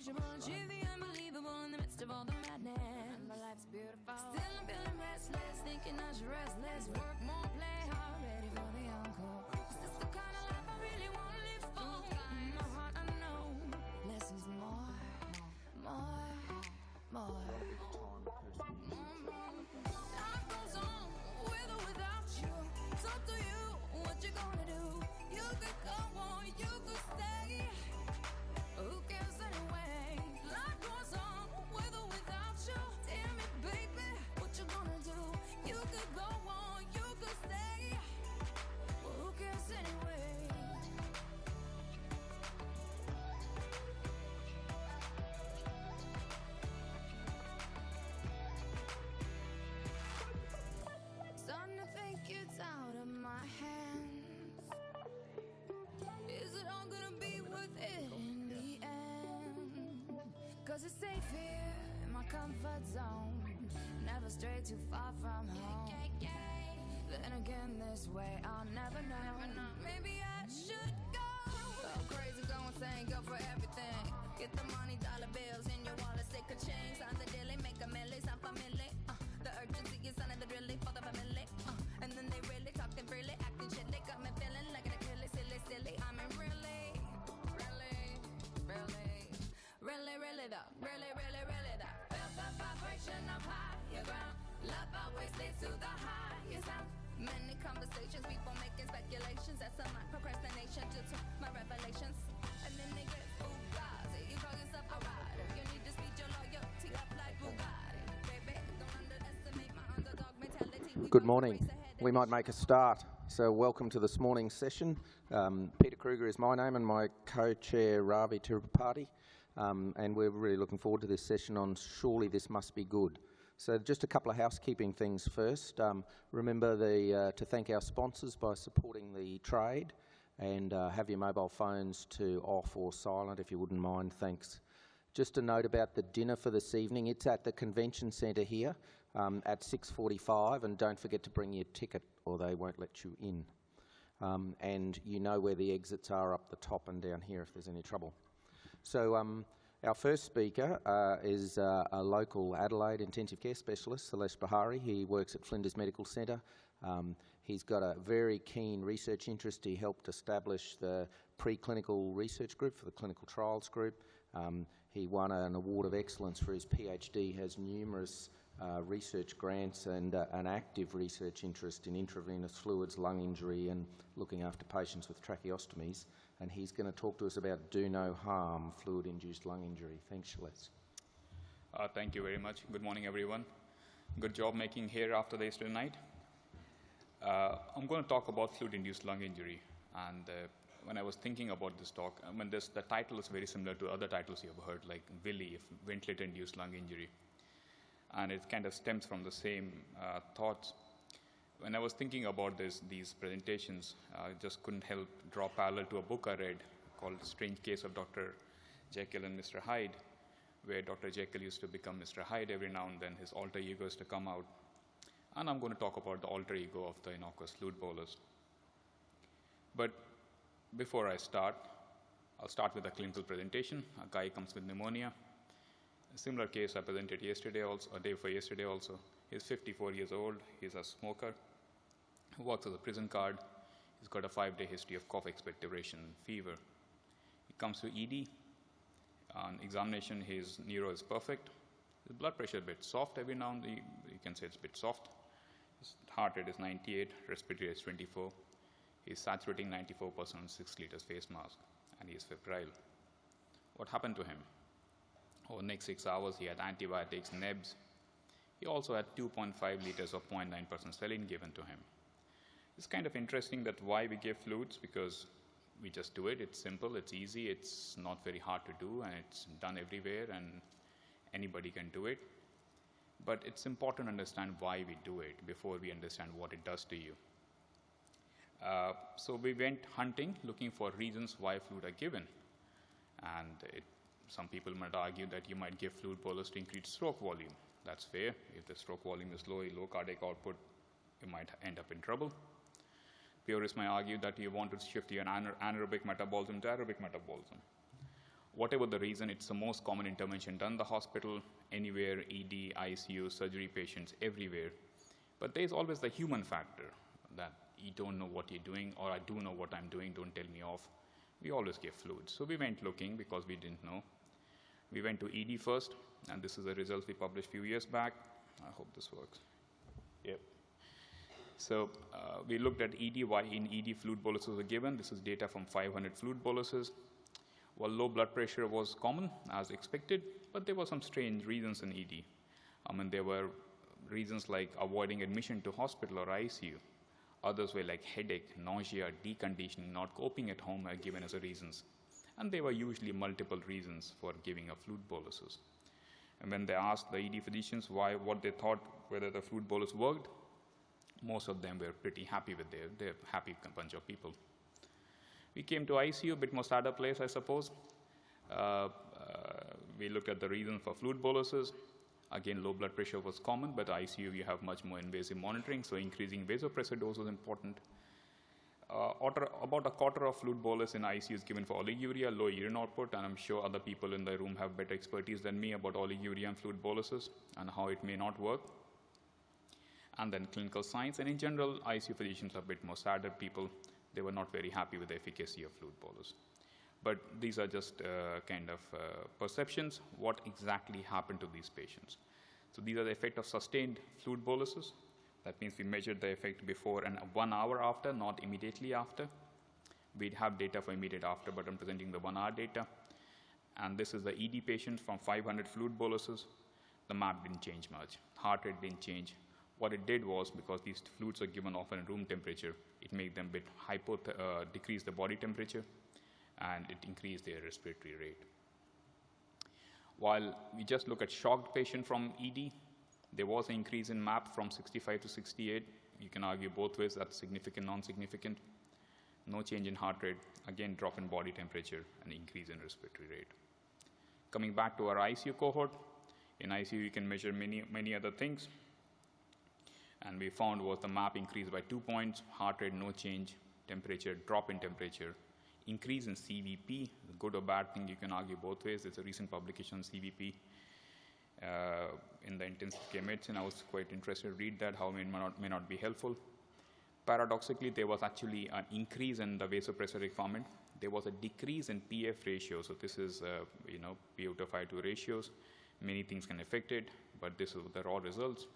untouchable, achieve the unbelievable in the midst of all the madness. My life's beautiful. Still I'm feeling restless, thinking I should rest less, work more, play hard, ready for the encore. Is this the kind of life I really want to live for? In my heart I know less is more, more, more. Life goes on with or without you. It's up to you what you're gonna do. You could go on, you could stay. Who cares anyway? Life goes on with or without you. Tell me, baby, what you gonna do? You could go on, you could stay. Well, who cares anyway? Starting to think it's out of my hands. Is it all gonna be worth it in the end? Cause it's safe here in my comfort zone, never stray too far from home. Then again, this way I'll never know. Maybe I should go. Go crazy, go insane, go for everything. Get the money, dollar bills in your wallet, stick a chain. Sign the dilly, make a milli, sound familiar. The urgency is sounding the drilly for the family. And then they really talking freely, acting shit. They got me feeling like an Achilles, silly. I mean, really though. Really though. Felt the vibration of higher ground. Love always leads to the highest sound. Many conversations, people making speculations. That's some procrastination due to my revelations. And then they get fugazi. You call yourself a rider. You need to speed your loyalty up like Bugatti. Baby, don't underestimate my underdog mentality. Good morning. We might make a start. So welcome to this morning's session. Peter Kruger is my name and my co-chair Ravi Tirupati. And we're really looking forward to this session on Surely This Must Be Good. So just a couple of housekeeping things first. Remember to thank our sponsors by supporting the trade, and have your mobile phones to off or silent if you wouldn't mind, thanks. Just a note about the dinner for this evening. It's at the convention centre here at 6:45, and don't forget to bring your ticket or they won't let you in. And you know where the exits are up the top and down here if there's any trouble. So our first speaker is a local Adelaide intensive care specialist, Shailesh Bihari. He works at Flinders Medical Centre. He's got a very keen research interest. He helped establish the preclinical research group for the clinical trials group. He won an award of excellence for his PhD, has numerous research grants and an active research interest in intravenous fluids, lung injury and looking after patients with tracheostomies. And he's going to talk to us about do no harm, fluid-induced lung injury. Thanks, Shailesh. Thank you very much. Good morning, everyone. Good job making here after the yesterday night. I'm going to talk about fluid-induced lung injury. And when I was thinking about this talk, the title is very similar to other titles you've heard, like VILI, ventilator-induced lung injury. And it kind of stems from the same thoughts. When I was thinking about these presentations, I just couldn't help draw parallel to a book I read called Strange Case of Dr. Jekyll and Mr. Hyde, where Dr. Jekyll used to become Mr. Hyde every now and then. His alter ego is to come out. And I'm going to talk about the alter ego of the innocuous fluid bolus. But before I start, I'll start with a clinical presentation. A guy comes with pneumonia. A similar case I presented yesterday also, a day before yesterday also. He's 54 years old. He's a smoker. He works as a prison guard. He's got a 5-day history of cough expectoration, fever. He comes to ED. On examination, his neuro is perfect. His blood pressure is a bit soft every now and then. You can say it's a bit soft. His heart rate is 98, respiratory rate is 24. He's saturating 94% on 6 liters face mask, and he is febrile. What happened to him? Over the next 6 hours, he had antibiotics, nebs. He also had 2.5 liters of 0.9% saline given to him. It's kind of interesting that why we give fluids, because we just do it. It's simple, it's easy, it's not very hard to do, and it's done everywhere, and anybody can do it. But it's important to understand why we do it before we understand what it does to you. So we went hunting, looking for reasons why fluid are given. And some people might argue that you might give fluid bolus to increase stroke volume. That's fair. If the stroke volume is low cardiac output, you might end up in trouble. Purists might argue that you want to shift your anaerobic metabolism to aerobic metabolism. whatever the reason, it's the most common intervention done in the hospital, anywhere, ED, ICU, surgery patients, everywhere. But there's always the human factor that you don't know what you're doing, or I do know what I'm doing, don't tell me off. We always give fluids. So we went looking because we didn't know. We went to ED first, and this is the results we published a few years back. I hope this works. Yep. So we looked at ED, why in ED fluid boluses were given. This is data from 500 fluid boluses. Well, low blood pressure was common, as expected, but there were some strange reasons in ED. I mean, there were reasons like avoiding admission to hospital or ICU. Others were like headache, nausea, deconditioning, not coping at home are given as a reasons. And there were usually multiple reasons for giving a fluid boluses. And when they asked the ED physicians what they thought, whether the fluid bolus worked, most of them were pretty happy with they're happy bunch of people. We came to ICU, a bit more sadder place, I suppose. We looked at the reason for fluid boluses. Again, low blood pressure was common, but ICU, you have much more invasive monitoring, so increasing vasopressor dose was important. About a quarter of fluid bolus in ICU is given for oliguria, low urine output, and I'm sure other people in the room have better expertise than me about oliguria and fluid boluses and how it may not work. And then clinical signs, and in general, ICU physicians are a bit more sadder people. They were not very happy with the efficacy of fluid bolus. But these are just kind of perceptions. What exactly happened to these patients? So these are the effect of sustained fluid boluses. That means we measured the effect before and 1 hour after, not immediately after. We'd have data for immediate after, but I'm presenting the 1 hour data. And this is the ED patients from 500 fluid boluses. The map didn't change much. Heart rate didn't change. What it did was, because these fluids are given often at room temperature, it made them decrease the body temperature, and it increased their respiratory rate. While we just look at shocked patient from ED, there was an increase in MAP from 65 to 68. You can argue both ways, that's significant, non-significant. No change in heart rate, again drop in body temperature, and increase in respiratory rate. Coming back to our ICU cohort, in ICU you can measure many other things. And we found was the MAP increased by 2 points, heart rate no change, temperature drop in temperature, increase in CVP, good or bad thing, you can argue both ways. It's a recent publication on CVP in the intensive care medicine. I was quite interested to read that, how it may not be helpful. Paradoxically, there was actually an increase in the vasopressor requirement. There was a decrease in PF ratio. So this is, PO to 5:2 ratios. Many things can affect it, but this is the raw results.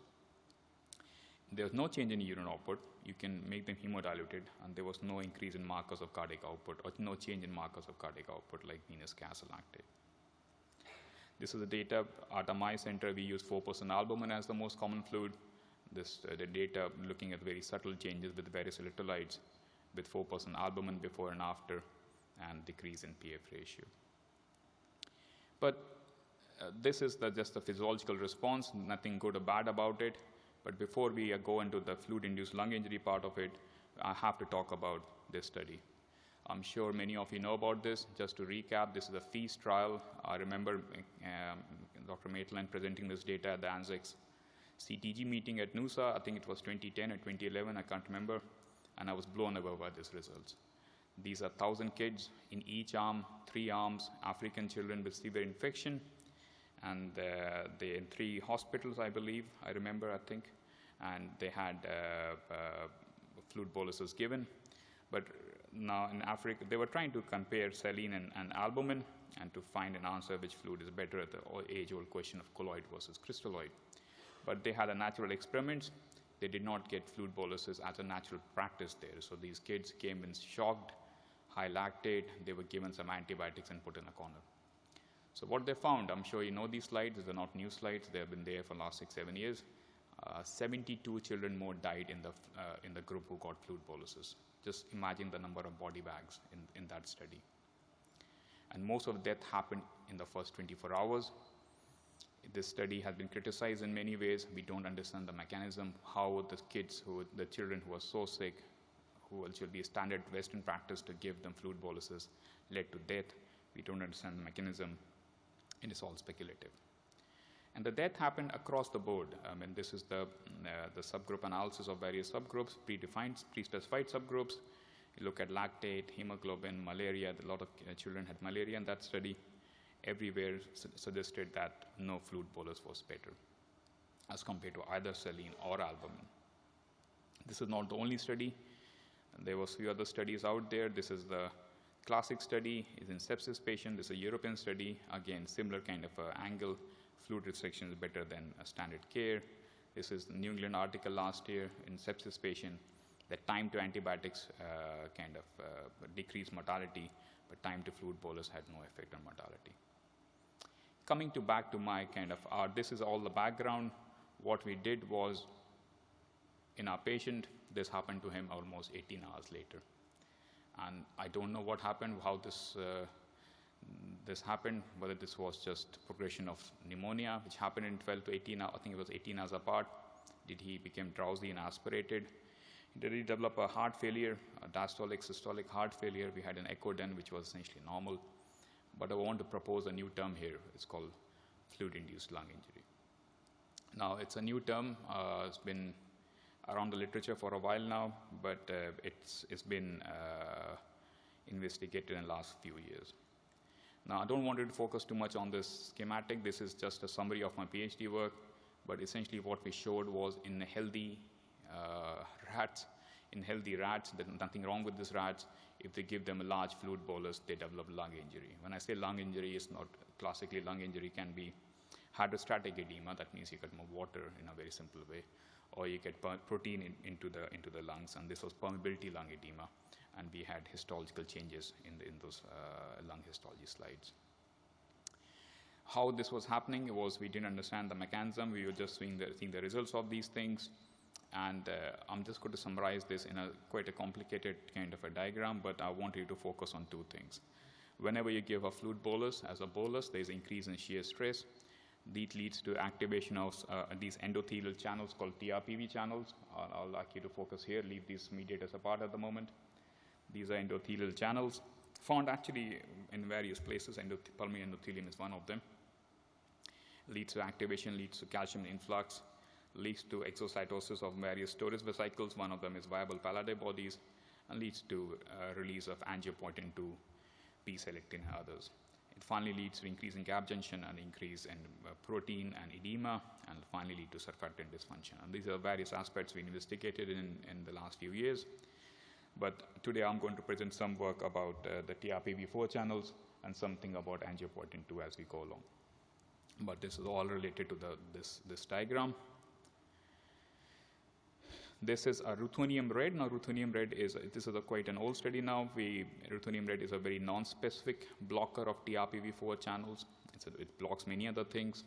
There's no change in urine output. You can make them hemodiluted, and there was no increase in markers of cardiac output, or no change in markers of cardiac output like venous gas or lactate. This is the data. At my center, we use 4% albumin as the most common fluid. The data looking at very subtle changes with various electrolytes with 4% albumin before and after, and decrease in PF ratio. But this is just the physiological response, nothing good or bad about it. But before we go into the fluid-induced lung injury part of it, I have to talk about this study. I'm sure many of you know about this. Just to recap, this is a FEAST trial. I remember Dr. Maitland presenting this data at the ANZEX CTG meeting at NUSA. I think it was 2010 or 2011, I can't remember. And I was blown away by these results. These are 1,000 kids in each arm, 3 arms, African children with severe infection. And they're in 3 hospitals, I believe, I think, and they had fluid boluses given. But now in Africa, they were trying to compare saline and albumin and to find an answer which fluid is better at the age-old question of colloid versus crystalloid. But they had a natural experiments. They did not get fluid boluses as a natural practice there. So these kids came in shocked, high lactate. They were given some antibiotics and put in a corner. So what they found, I'm sure you know these slides, these are not new slides, they have been there for the last 6-7 years. 72 children more died in the group who got fluid boluses. Just imagine the number of body bags in that study. And most of the death happened in the first 24 hours. This study has been criticized in many ways. We don't understand the mechanism, how the children who were so sick, who should be a standard Western practice to give them fluid boluses, led to death. We don't understand the mechanism. It is all speculative. And the death happened across the board. This is the subgroup analysis of various subgroups, pre-specified subgroups. You look at lactate, hemoglobin, malaria. A lot of children had malaria in that study. everywhere suggested that no fluid bolus was better as compared to either saline or albumin. This is not the only study. There was few other studies out there. This is the classic study, is in sepsis patient. This is a European study. Again, similar kind of angle. Fluid restriction is better than standard care. This is the New England article last year in sepsis patient. The time to antibiotics decreased mortality, but time to fluid bolus had no effect on mortality. Coming back to my this is all the background. What we did was, in our patient, this happened to him almost 18 hours later. And I don't know what happened, how this happened, whether this was just progression of pneumonia, which happened in 12 to 18 hours, I think it was 18 hours apart. Did he become drowsy and aspirated? Did he develop a heart failure, a diastolic, systolic heart failure? We had an echo done, which was essentially normal. But I want to propose a new term here. It's called fluid-induced lung injury. Now, it's a new term. It's been around the literature for a while now, but it's been investigated in the last few years. Now, I don't want to focus too much on this schematic. This is just a summary of my PhD work, but essentially what we showed was in healthy rats, there's nothing wrong with these rats. If they give them a large fluid bolus, they develop lung injury. When I say lung injury, it's not classically lung injury can be hydrostatic edema. That means you get more water in a very simple way, or you get protein into the lungs, and this was permeability lung edema, and we had histological changes in those lung histology slides. How this was happening was we didn't understand the mechanism. We were just seeing the results of these things, and I'm just going to summarize this in quite a complicated kind of a diagram, but I want you to focus on two things. Whenever you give a fluid bolus as a bolus, there's increase in shear stress. This leads to activation of these endothelial channels called PRP channels. I'll like you to focus here, leave these mediators apart at the moment. These are endothelial channels, found actually in various places. Pulmonary endothelium is one of them. Leads to activation, leads to calcium influx, leads to exocytosis of various storage vesicles. One of them is viable Pallade bodies, and leads to release of angiopoietin-2, P-selectin, and others. It finally leads to increase in gap junction and increase in protein and edema, and finally lead to surfactant dysfunction. And these are various aspects we investigated in the last few years. But today I'm going to present some work about the PRP V4 channels and something about angiopoietin-2 as we go along. But this is all related to this diagram. This is a ruthenium red. Now, ruthenium red this is quite an old study now. Ruthenium red is a very non-specific blocker of PRP V4 channels. It blocks many other things.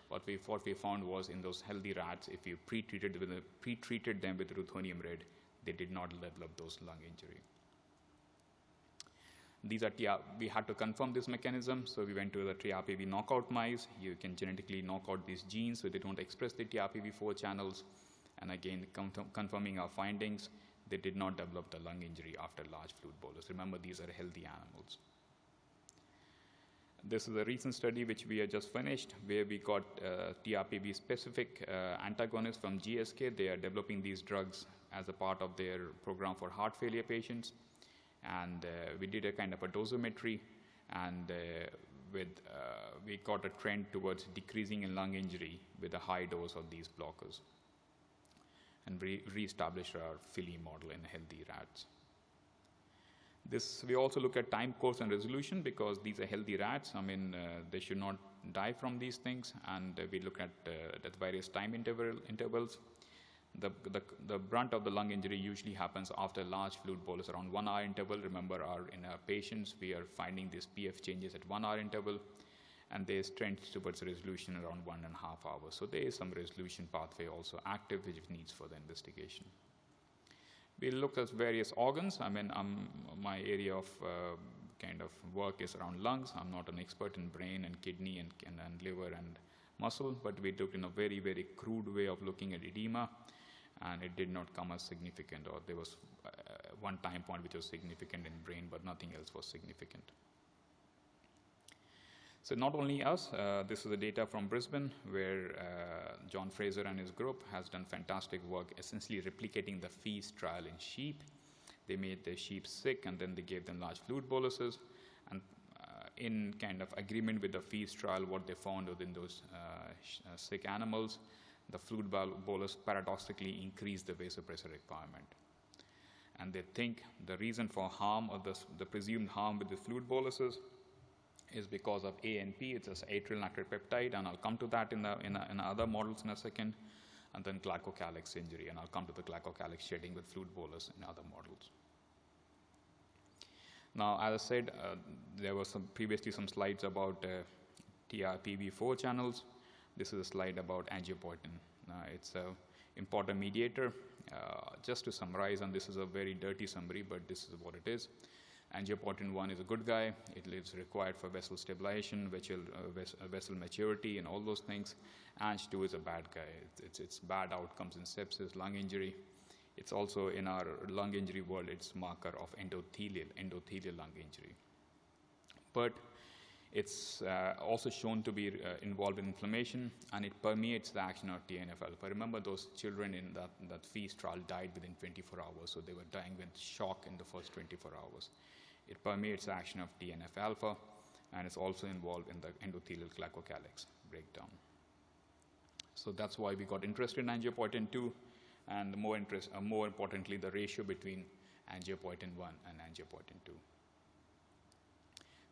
What we found was in those healthy rats, if you pre-treated them with ruthenium red, they did not develop those lung injury. We had to confirm this mechanism, so we went to the TRPV knockout mice. You can genetically knock out these genes so they don't express the TRPV4 channels. And again, confirming our findings, they did not develop the lung injury after large fluid bolus. Remember, these are healthy animals. This is a recent study which we have just finished, where we got TRPV specific antagonists from GSK. They are developing these drugs as a part of their program for heart failure patients. And we did a kind of a dosimetry, and we got a trend towards decreasing in lung injury with a high dose of these blockers. And we re-established our Philly model in healthy rats. We also look at time course and resolution, because these are healthy rats. I mean, they should not die from these things. And we look at various time intervals. The brunt of the lung injury usually happens after large fluid bolus, around 1 hour interval. Remember, in our patients, we are finding these PF changes at 1 hour interval, and there's trends towards resolution around 1.5 hours. So there is some resolution pathway also active, which needs further investigation. We looked at various organs. I mean, my area of kind of work is around lungs. I'm not an expert in brain and kidney and liver and muscle, but we looked in a very, very crude way of looking at edema, and it did not come as significant, or there was one time point which was significant in brain, but nothing else was significant. So not only us, this is the data from Brisbane, where John Fraser and his group has done fantastic work essentially replicating the feast trial in sheep. They made the sheep sick, and then they gave them large fluid boluses. And in kind of agreement with the FEASE trial, what they found within those sick animals, the fluid bolus paradoxically increased the vasopressor requirement. And they think the reason for harm, or the presumed harm with the fluid boluses, is because of ANP. It's an atrial natriuretic peptide, and I'll come to that in other models in a second. And then glycocalyx injury, and I'll come to the glycocalyx shedding with fluid bolus in other models. Now, as I said, there were previously some slides about PRP V4 channels. This is a slide about angiopoietin. It's an important mediator. Just to summarize, and this is a very dirty summary, but this is what it is. Angiopoietin 1 is a good guy. It is required for vessel stabilization, vessel maturity, and all those things. Ang 2 is a bad guy. It's bad outcomes in sepsis, lung injury. It's also, in our lung injury world, it's marker of endothelial lung injury. But it's also shown to be involved in inflammation, and it permeates the action of TNF-alpha. Remember, those children in that FEASE trial died within 24 hours, so they were dying with shock in the first 24 hours. It permeates the action of TNF-alpha, and it's also involved in the endothelial glycocalyx breakdown. So that's why we got interested in angiopoietin 2, and more importantly, the ratio between angiopoietin 1 and angiopoietin 2.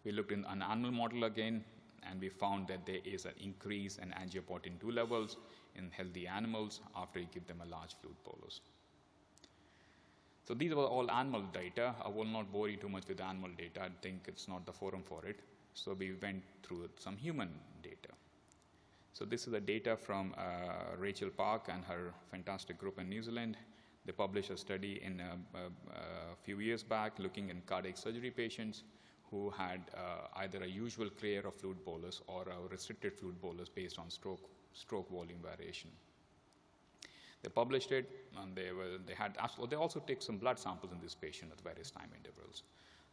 We looked in an animal model again, and we found that there is an increase in angiopoietin 2 levels in healthy animals after you give them a large fluid bolus. So these were all animal data. I will not bore you too much with animal data. I think it's not the forum for it. So we went through some human data. So this is the data from Rachel Park and her fantastic group in New Zealand. They published a study in a few years back looking in cardiac surgery patients who had either a usual clear of fluid bolus or a restricted fluid bolus based on stroke volume variation. They published it, and they also took some blood samples in this patient at various time intervals.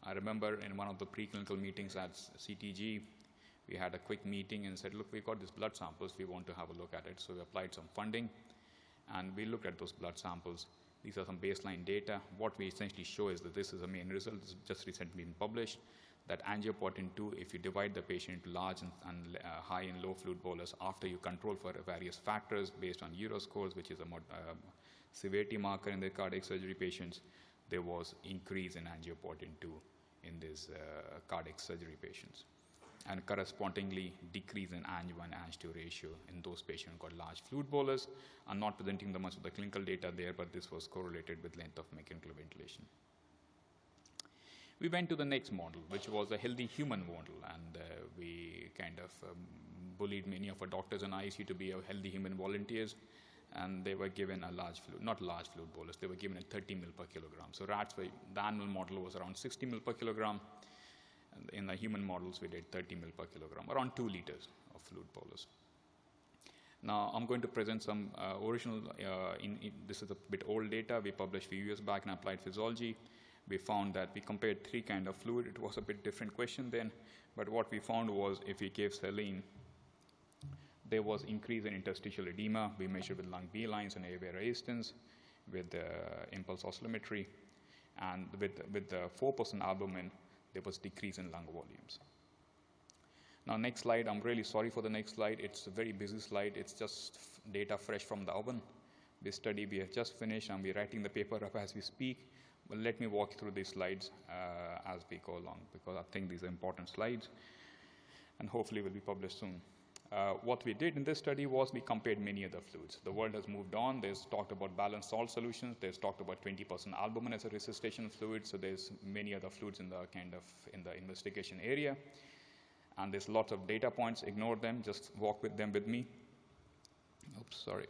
I remember in one of the preclinical meetings at CTG, we had a quick meeting and said, look, we've got these blood samples, we want to have a look at it. So we applied some funding, and we looked at those blood samples. These are some baseline data. What we essentially show is that this is a main result. This has just recently been published, that angiopoietin 2, if you divide the patient into large and high and low fluid bolus, after you control for various factors based on Euroscores, which is a severity marker in the cardiac surgery patients, there was increase in angiopoietin 2 in these cardiac surgery patients, and correspondingly decrease in Ang1 Ang2 ratio in those patients who got large fluid bolus. I'm not presenting the much of the clinical data there, but this was correlated with length of mechanical ventilation. We went to the next model, which was a healthy human model, and we kind of bullied many of our doctors in ICU to be healthy human volunteers, and they were given a not large fluid bolus, they were given a 30 ml per kilogram. So rats, the animal model was around 60 ml per kilogram, and in the human models we did 30 ml per kilogram, around 2 liters of fluid bolus. Now I'm going to present some original, this is a bit old data we published a few years back in Applied Physiology. We found that we compared 3 kinds of fluid. It was a bit different question then, but what we found was if we gave saline, there was increase in interstitial edema. We measured with lung B lines and airway resistance with impulse oscillometry, and with the 4% albumin, there was decrease in lung volumes. Now next slide, I'm really sorry for the next slide. It's a very busy slide. It's just data fresh from the oven. This study we have just finished, and we're writing the paper up as we speak. But let me walk through these slides as we go along, because I think these are important slides, and hopefully will be published soon. What we did in this study was we compared many other fluids. The world has moved on. There's talked about balanced salt solutions. There's talked about 20% albumin as a resuscitation fluid. So there's many other fluids in the investigation area. And there's lots of data points. Ignore them. Just walk with them with me. Oops, sorry.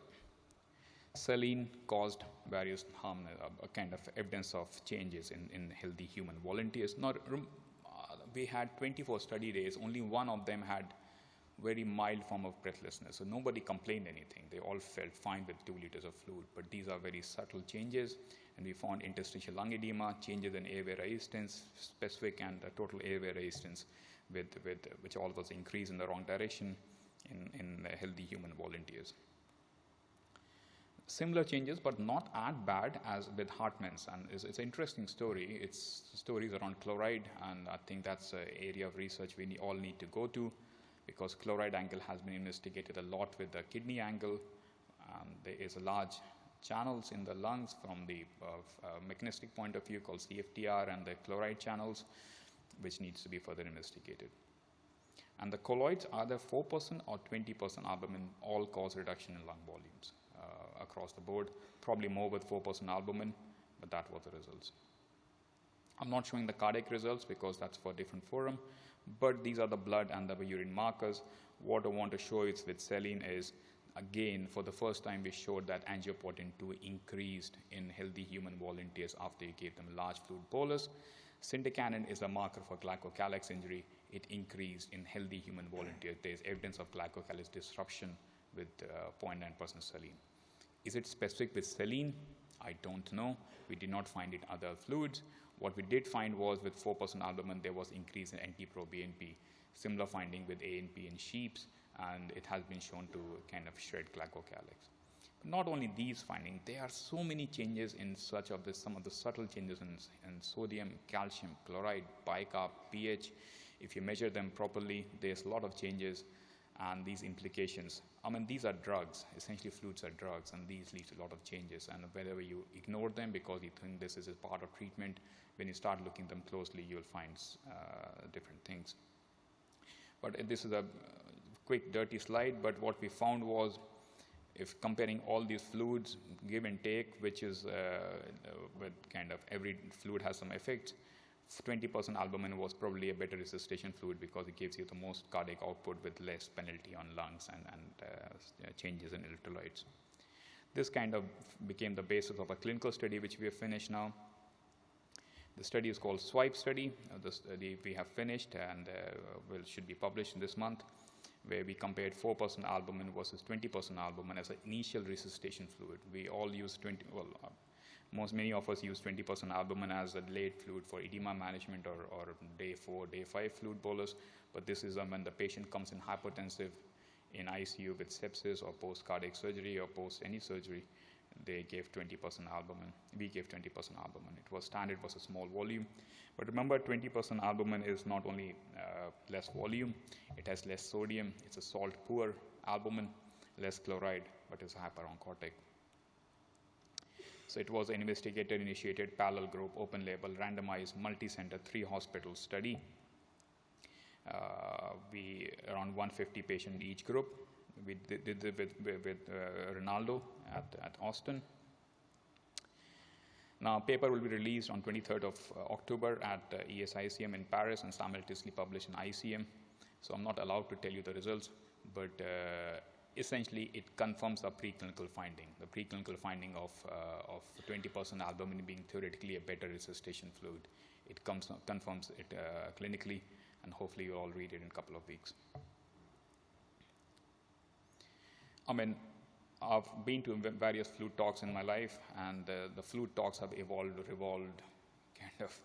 Saline caused various harm, kind of evidence of changes in healthy human volunteers. Now, we had 24 study days. Only one of them had very mild form of breathlessness. So nobody complained anything. They all felt fine with 2 liters of fluid. But these are very subtle changes. And we found interstitial lung edema, changes in airway resistance, specific and total airway resistance, which all was increased in the wrong direction in healthy human volunteers. Similar changes, but not as bad as with Hartmann's. And it's an interesting story. It's stories around chloride, and I think that's an area of research we all need to go to, because chloride angle has been investigated a lot with the kidney angle. There is a large channels in the lungs from the mechanistic point of view called CFTR and the chloride channels, which needs to be further investigated. And the colloids, either 4% or 20% albumin, all cause reduction in lung volumes across the board, probably more with 4% albumin, but that was the results. I'm not showing the cardiac results because that's for a different forum, but these are the blood and the urine markers. What I want to show is with saline is, again, for the first time, we showed that angiopoietin 2 increased in healthy human volunteers after you gave them large fluid bolus. Syntecanin is a marker for glycocalyx injury. It increased in healthy human volunteers. There is evidence of glycocalyx disruption with 0.9% saline. Is it specific with saline? I don't know. We did not find it in other fluids. What we did find was with 4% albumin, there was increase in NT-proBNP. Similar finding with ANP in sheeps, and it has been shown to kind of shred glycocalyx. But not only these findings, there are so many changes in some of the subtle changes in sodium, calcium, chloride, bicarb, pH. If you measure them properly, there's a lot of changes and these implications. I mean, these are drugs. Essentially, fluids are drugs, and these lead to a lot of changes. And whether you ignore them because you think this is a part of treatment, when you start looking them closely, you'll find different things. But this is a quick, dirty slide, but what we found was, if comparing all these fluids, give and take, which is with kind of every fluid has some effects, 20% albumin was probably a better resuscitation fluid because it gives you the most cardiac output with less penalty on lungs and changes in electrolytes. This kind of became the basis of a clinical study which we have finished now. The study is called SWIPE study. The study we have finished and should be published this month, where we compared 4% albumin versus 20% albumin as an initial resuscitation fluid. We all use many of us use 20% albumin as a late fluid for edema management or day 4, day 5 fluid bolus, but this is when the patient comes in hypertensive in ICU with sepsis or post-cardiac surgery or post any surgery. They gave 20% albumin. We gave 20% albumin. It was standard versus small volume. But remember, 20% albumin is not only less volume, it has less sodium. It's a salt-poor albumin, less chloride, but it's hyperonchotic. So it was an investigator-initiated parallel group, open-label, randomized, multi-center, 3-hospital study. Around 150 patients in each group. We did it with Ronaldo at Austin. Now, paper will be released on 23rd of October at ESICM in Paris and simultaneously published in ICM. So I'm not allowed to tell you the results, but essentially it confirms our preclinical finding. The preclinical finding of 20% albumin being theoretically a better resuscitation fluid. It confirms it clinically, and hopefully you'll all read it in a couple of weeks. I mean, I've been to various fluid talks in my life, and the fluid talks have revolved kind of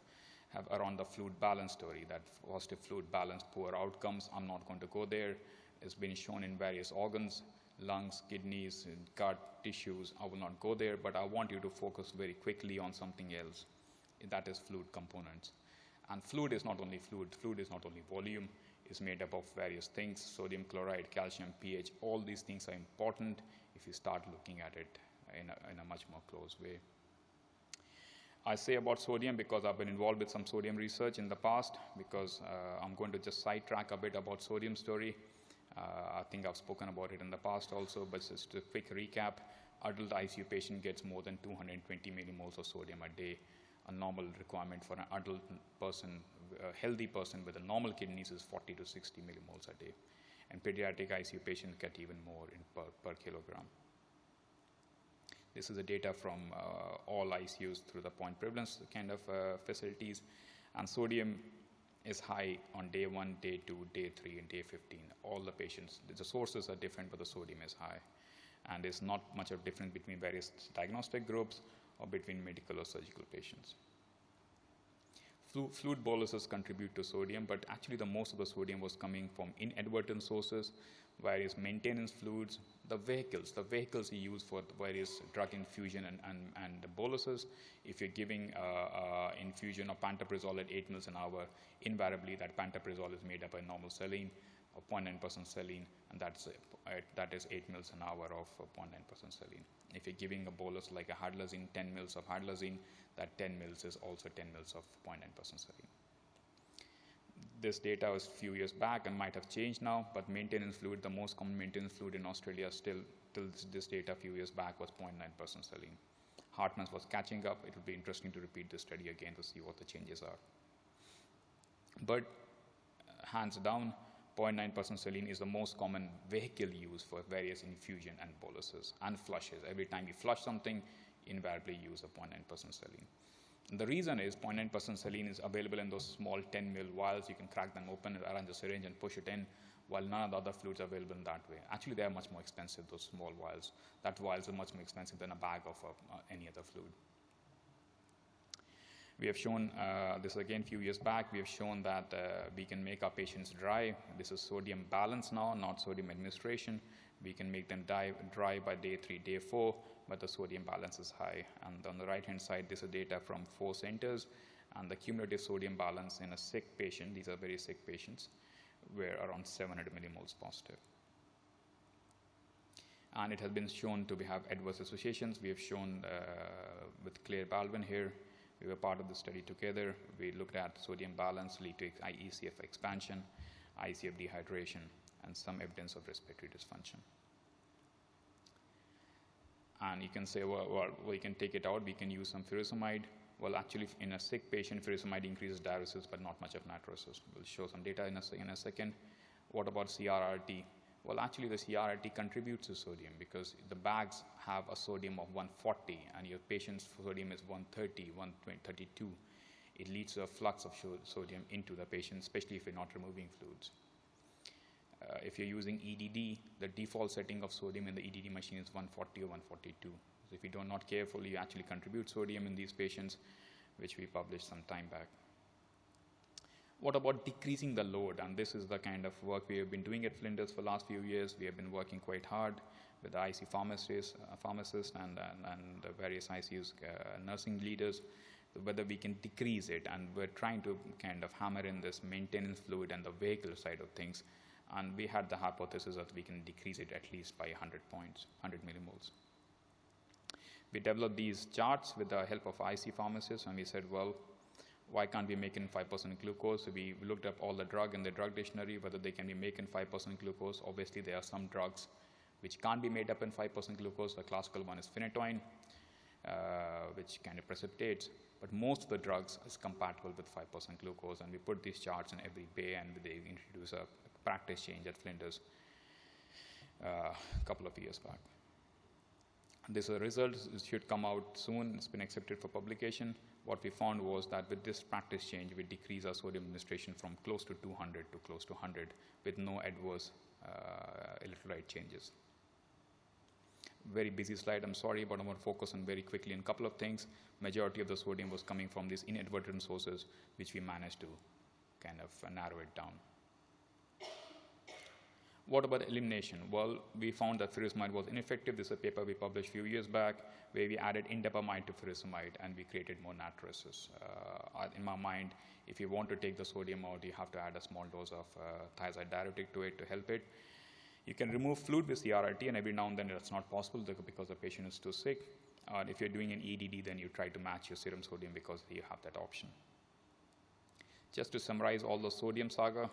around the fluid balance story, that positive fluid balance, poor outcomes. I'm not going to go there. It's been shown in various organs, lungs, kidneys, gut, tissues. I will not go there, but I want you to focus very quickly on something else. That is fluid components. And fluid is not only fluid. Fluid is not only volume. It's made up of various things, sodium, chloride, calcium, pH. All these things are important if you start looking at it in a much more close way. I say about sodium because I've been involved with some sodium research in the past, because I'm going to just sidetrack a bit about sodium story. I think I've spoken about it in the past also, but just a quick recap. Adult ICU patient gets more than 220 millimoles of sodium a day. A normal requirement for an adult person, a healthy person with a normal kidneys, is 40 to 60 millimoles a day. And pediatric ICU patients get even more per kilogram. This is the data from all ICUs through the point prevalence kind of facilities. And sodium is high on day 1, day 2, day 3, and day 15. All the patients, the sources are different, but the sodium is high. And there's not much of difference between various diagnostic groups or between medical or surgical patients. Fluid boluses contribute to sodium, but actually the most of the sodium was coming from inadvertent sources, various maintenance fluids, the vehicles you use for various drug infusion and the boluses. If you're giving infusion of pantoprazole at 8 mils an hour, invariably that pantoprazole is made up by normal saline, or 0.9% saline, and that is 8 mils an hour of 0.9% saline. If you're giving a bolus like a hadlazine, 10 mils of hadlazine, that 10 mils is also 10 mils of 0.9% saline. This data was a few years back and might have changed now, but maintenance fluid, the most common maintenance fluid in Australia still, till this data a few years back, was 0.9% saline. Hartmann's was catching up. It will be interesting to repeat this study again to see what the changes are. But hands down, 0.9% saline is the most common vehicle used for various infusion and boluses and flushes. Every time you flush something, invariably use a 0.9% saline. And the reason is 0.9% saline is available in those small 10 mil vials. You can crack them open, arrange a syringe, and push it in, while none of the other fluids are available in that way. Actually, they are much more expensive, those small vials. That vials are much more expensive than a bag of any other fluid. We have shown, this again a few years back, we have shown that we can make our patients dry. This is sodium balance now, not sodium administration. We can make them dry by day 3, day 4, but the sodium balance is high. And on the right-hand side, this is data from 4 centers, and the cumulative sodium balance in a sick patient, these are very sick patients, were around 700 millimoles positive. And it has been shown to have adverse associations. We have shown with Claire Baldwin here. We were part of the study together. We looked at sodium balance lead to ECF expansion, ICF dehydration, and some evidence of respiratory dysfunction. And you can say, well, we can take it out. We can use some furosemide. Well, actually, in a sick patient, furosemide increases diuresis, but not much of natriuresis. We'll show some data in a second. What about CRRT? Well, actually, the CRRT contributes to sodium because the bags have a sodium of 140, and your patient's sodium is 130, 132. It leads to a flux of sodium into the patient, especially if you're not removing fluids. If you're using EDD, the default setting of sodium in the EDD machine is 140 or 142. So if you do not carefully, you actually contribute sodium in these patients, which we published some time back. What about decreasing the load? And this is the kind of work we have been doing at Flinders for the last few years. We have been working quite hard with the IC pharmacists and the various ICU's nursing leaders, whether we can decrease it. And we're trying to kind of hammer in this maintenance fluid and the vehicle side of things. And we had the hypothesis that we can decrease it at least by 100 points, 100 millimoles. We developed these charts with the help of IC pharmacists, and we said, well, why can't we make in 5% glucose? So we looked up all the drug in the drug dictionary, whether they can be made in 5% glucose. Obviously, there are some drugs which can't be made up in 5% glucose. The classical one is phenytoin, which kind of precipitates. But most of the drugs is compatible with 5% glucose. And we put these charts in every bay, and they introduced a practice change at Flinders a couple of years back. This result should come out soon. It's been accepted for publication. What we found was that with this practice change, we decrease our sodium administration from close to 200 to close to 100 with no adverse electrolyte changes. Very busy slide, I'm sorry, but I'm going to focus on very quickly on a couple of things. Majority of the sodium was coming from these inadvertent sources, which we managed to kind of narrow it down. What about elimination? Well, we found that furosemide was ineffective. This is a paper we published a few years back where we added indapamide to furosemide and we created more natriuresis. In my mind, if you want to take the sodium out, you have to add a small dose of thiazide diuretic to it to help it. You can remove fluid with CRRT, and every now and then that's not possible because the patient is too sick. If you're doing an EDD, then you try to match your serum sodium because you have that option. Just to summarize all the sodium saga,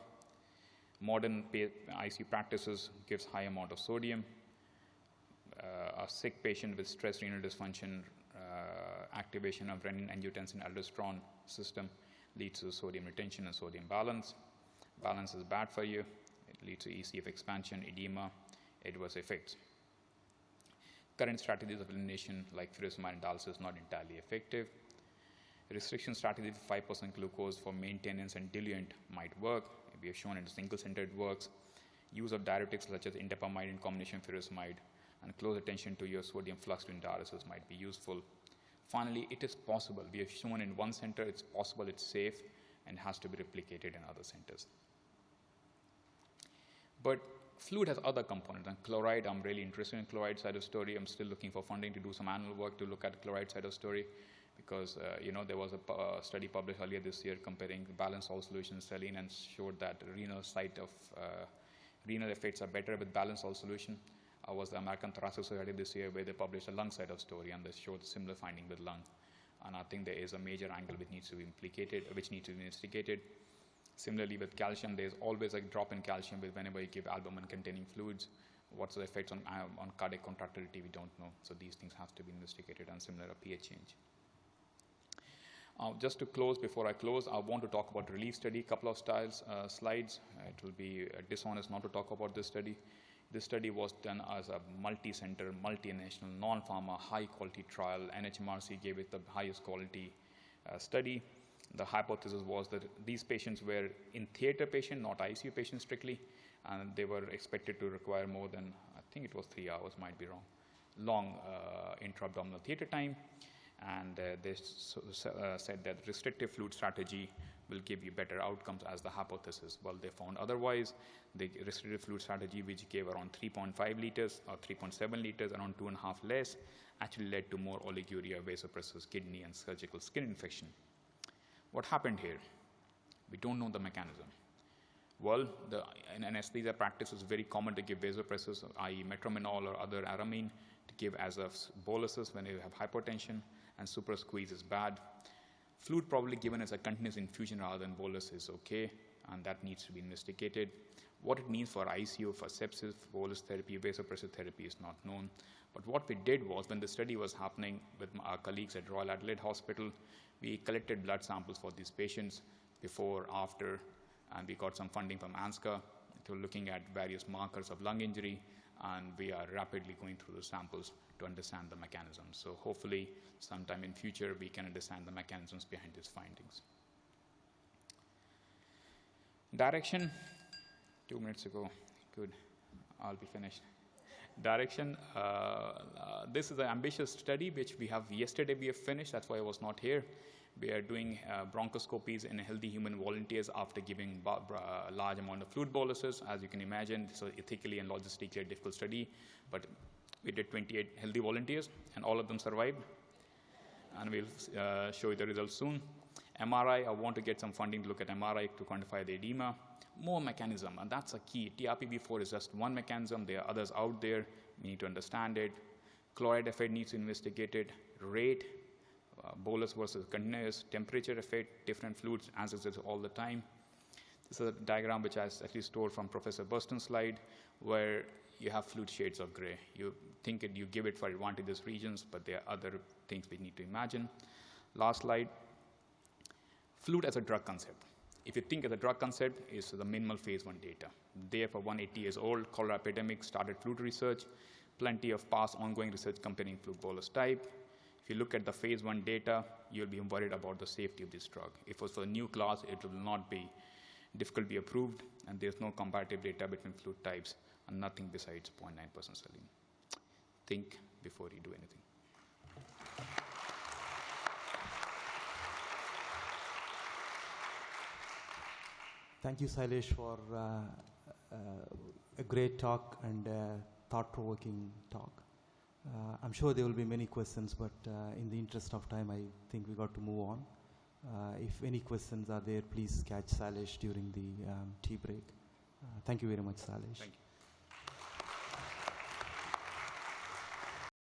modern ICU practices gives high amount of sodium. A sick patient with stress renal dysfunction, activation of renin-angiotensin-aldosterone system leads to sodium retention and sodium balance. Balance is bad for you. It leads to ECF expansion, edema, adverse effects. Current strategies of elimination like furosemide and dialysis is not entirely effective. Restriction strategy for 5% glucose for maintenance and diluent might work. We have shown in a single center it works. Use of diuretics such as indapamide in combination with furosemide and close attention to your sodium flux during dialysis might be useful. Finally, it is possible. We have shown in one center it's possible, it's safe, and has to be replicated in other centers. But fluid has other components, and chloride, I'm really interested in chloride side of story. I'm still looking for funding to do some annual work to look at the chloride side of story, because there was a study published earlier this year comparing balanced salt solution saline and showed that renal effects are better with balanced salt solution. Was the American Thoracic Society this year, where they published a lung side of story, and they showed a similar finding with lung. And I think there is a major angle which needs to be investigated. Similarly, with calcium, there's always a drop in calcium whenever you give albumin-containing fluids. What's the effects on cardiac contractility? We don't know. So these things have to be investigated, and similar a pH change. Just to close, before I close, I want to talk about the RELIEF study, couple of slides. It will be dishonest not to talk about this study. This study was done as a multi-center, multinational, non-pharma, high-quality trial. NHMRC gave it the highest quality study. The hypothesis was that these patients were in theater patients, not ICU patients strictly, and they were expected to require more than, I think it was 3 hours, might be wrong, long intra-abdominal theater time. And they said that restrictive fluid strategy will give you better outcomes as the hypothesis. Well, they found otherwise. The restrictive fluid strategy, which gave around 3.5 liters or 3.7 liters, around 2.5 less, actually led to more oliguria, vasopressors, kidney, and surgical skin infection. What happened here? We don't know the mechanism. Well, in anesthesia practice, it's very common to give vasopressors, i.e. metrominol or other aramine, to give as a boluses when you have hypotension, and super squeeze is bad. Fluid probably given as a continuous infusion rather than bolus is okay, and that needs to be investigated. What it means for ICU, for sepsis, bolus therapy, vasopressor therapy is not known. But what we did was, when the study was happening with our colleagues at Royal Adelaide Hospital, we collected blood samples for these patients before, after, and we got some funding from ANSCA to looking at various markers of lung injury, and we are rapidly going through the samples to understand the mechanism. So hopefully sometime in future we can understand the mechanisms behind these findings. Direction, 2 minutes ago, good, I'll be finished. Direction, this is an ambitious study which we have finished, that's why I was not here. We are doing bronchoscopies in healthy human volunteers after giving a large amount of fluid boluses. As you can imagine, this is ethically and logistically a difficult study, but we did 28 healthy volunteers, and all of them survived. And we'll show you the results soon. MRI, I want to get some funding to look at MRI to quantify the edema. More mechanism, and that's a key. PRP V4 is just one mechanism. There are others out there. We need to understand it. Chloride effect needs to be investigated. Rate, bolus versus continuous, temperature effect, different fluids, answers this all the time. This is a diagram which I actually stored from Professor Burston's slide, where you have fluid shades of gray. You think you give it for advantageous regions, but there are other things we need to imagine. Last slide. Fluid as a drug concept. If you think as a drug concept, is the minimal phase 1 data. There for 180 years old, cholera epidemic, started fluid research, plenty of past ongoing research comparing fluid bolus type. If you look at the phase 1 data, you'll be worried about the safety of this drug. If it was for a new class, it will not be difficult to be approved, and there's no comparative data between fluid types, and nothing besides 0.9% saline. Think before you do anything. Thank you, Shailesh, for a great talk and a thought-provoking talk. I'm sure there will be many questions, but in the interest of time, I think we got to move on. If any questions are there, please catch Shailesh during the tea break. Thank you very much, Shailesh. Thank you.